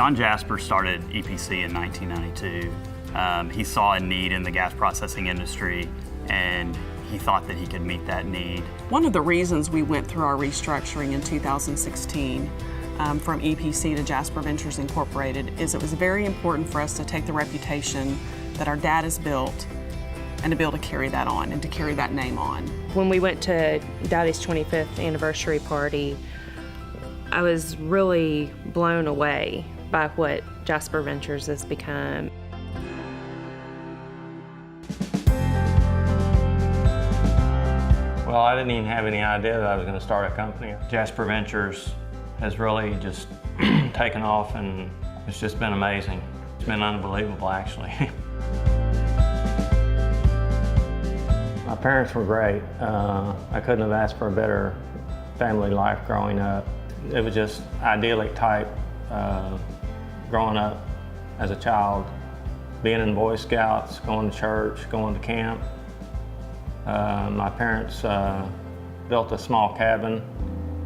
John Jasper started EPC in 1992. He saw a need in the gas processing industry, and he thought that he could meet that need. One of the reasons we went through our restructuring in 2016 from EPC to Jasper Ventures Incorporated is it was very important for us to take the reputation that our dad has built and to be able to carry that on and to carry that name on. When we went to Daddy's 25th anniversary party, I was really blown away by what Jasper Ventures has become. Well, I didn't even have any idea that I was going to start a company. Jasper Ventures has really just taken off, and it's just been amazing. It's been unbelievable, actually. My parents were great. I couldn't have asked for a better family life growing up. It was just idyllic type growing up as a child, being in Boy Scouts, going to church, going to camp. My parents built a small cabin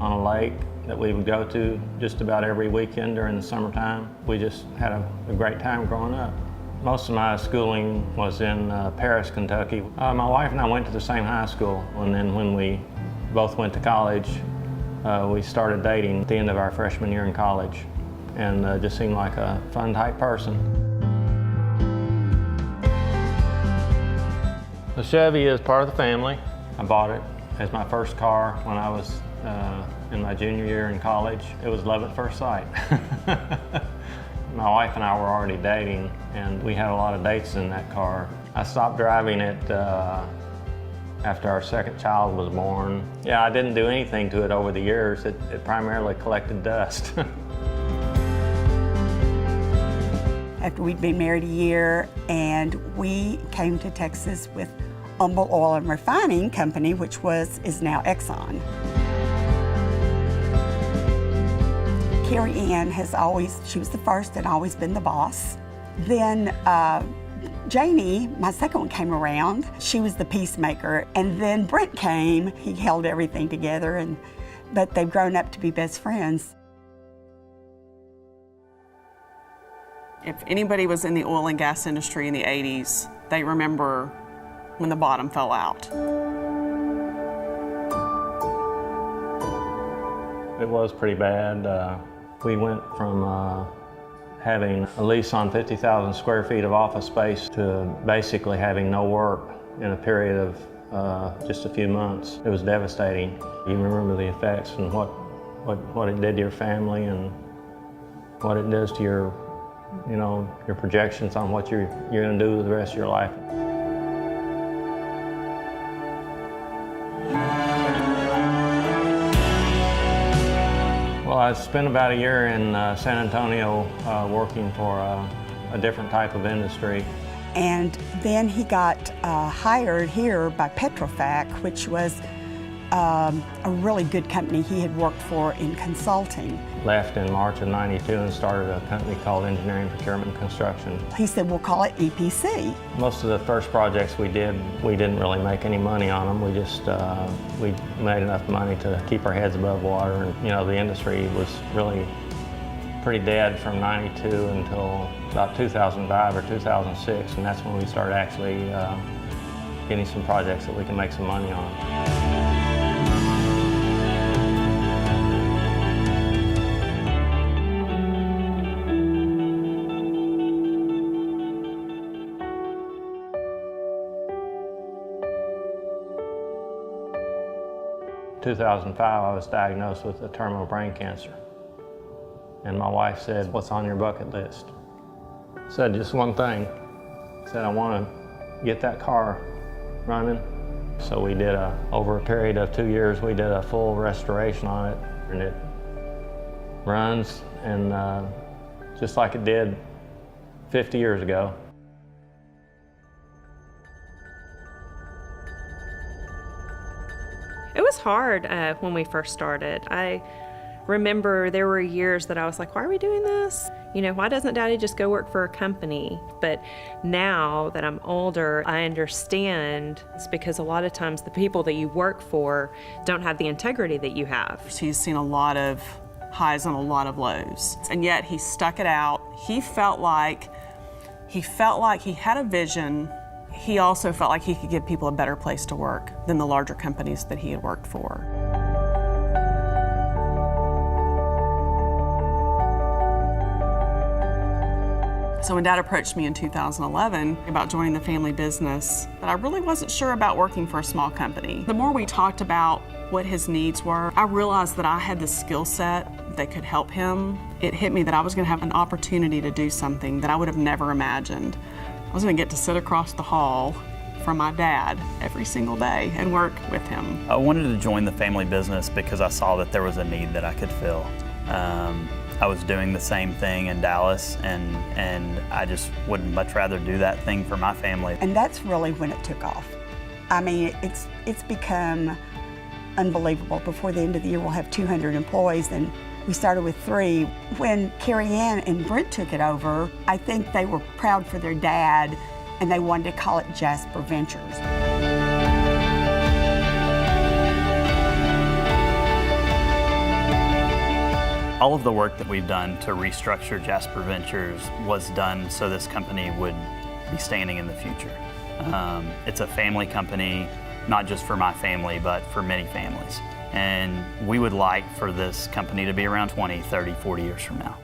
on a lake that we would go to just about every weekend during the summertime. We just had a great time growing up. Most of my schooling was in Paris, Kentucky. My wife and I went to the same high school, and then when we both went to college, we started dating at the end of our freshman year in college, and just seemed like a fun type person. The Chevy is part of the family. I bought it as my first car when I was in my junior year in college. It was love at first sight. My wife and I were already dating, and we had a lot of dates in that car. I stopped driving it after our second child was born. Yeah, I didn't do anything to it over the years. It primarily collected dust. After we'd been married a year, and we came to Texas with Humble Oil and Refining Company, which is now Exxon. Carrie Ann she was the first and always been the boss. Then Janie, my second one, came around. She was the peacemaker. And then Brent came. He held everything together, but they've grown up to be best friends. If anybody was in the oil and gas industry in the 80s, they remember when the bottom fell out. It was pretty bad. We went from having a lease on 50,000 square feet of office space to basically having no work in a period of just a few months. It was devastating. You remember the effects and what it did to your family and what it does to your projections on what you're going to do with the rest of your life. Well, I spent about a year in San Antonio working for a different type of industry. And then he got hired here by Petrofac, which was a really good company he had worked for in consulting. Left in March of '92 and started a company called Engineering Procurement Construction. He said, we'll call it EPC. Most of the first projects we did, we didn't really make any money on them. We just we made enough money to keep our heads above water. And the industry was really pretty dead from '92 until about 2005 or 2006, and that's when we started actually getting some projects that we can make some money on. 2005, I was diagnosed with a terminal brain cancer. And my wife said, "What's on your bucket list?" I said, "Just one thing." I said, "I want to get that car running." So we did over a period of 2 years, we did a full restoration on it, and it runs and just like it did 50 years ago. It was hard when we first started. I remember there were years that I was like, why are we doing this? Why doesn't Daddy just go work for a company? But now that I'm older, I understand it's because a lot of times the people that you work for don't have the integrity that you have. He's seen a lot of highs and a lot of lows. And yet he stuck it out. He felt like he had a vision. He also felt like he could give people a better place to work than the larger companies that he had worked for. So when Dad approached me in 2011 about joining the family business, that I really wasn't sure about working for a small company. The more we talked about what his needs were, I realized that I had the skill set that could help him. It hit me that I was going to have an opportunity to do something that I would have never imagined. I was going to get to sit across the hall from my dad every single day and work with him. I wanted to join the family business because I saw that there was a need that I could fill. I was doing the same thing in Dallas, and I just would much rather do that thing for my family. And that's really when it took off. I mean, it's become unbelievable. Before the end of the year, we'll have 200 employees, and we started with 3. When Carrie Ann and Brent took it over, I think they were proud for their dad, and they wanted to call it Jasper Ventures. All of the work that we've done to restructure Jasper Ventures was done so this company would be standing in the future. It's a family company, not just for my family, but for many families. And we would like for this company to be around 20, 30, 40 years from now.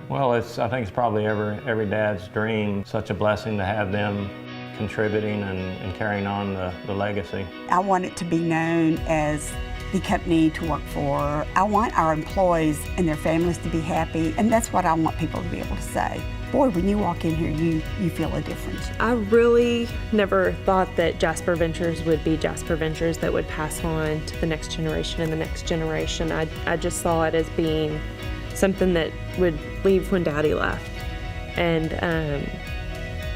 Well, I think it's probably every dad's dream. Such a blessing to have them contributing and carrying on the legacy. I want it to be known as the company to work for. I want our employees and their families to be happy, and that's what I want people to be able to say. Boy, when you walk in here, you feel a difference. I really never thought that Jasper Ventures would be Jasper Ventures that would pass on to the next generation and the next generation. I just saw it as being something that would leave when Daddy left. And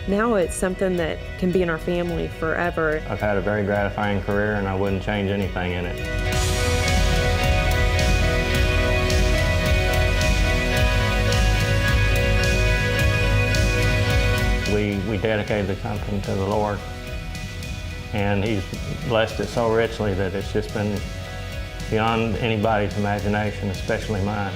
now it's something that can be in our family forever. I've had a very gratifying career, and I wouldn't change anything in it. We dedicated the company to the Lord, and He's blessed it so richly that it's just been beyond anybody's imagination, especially mine.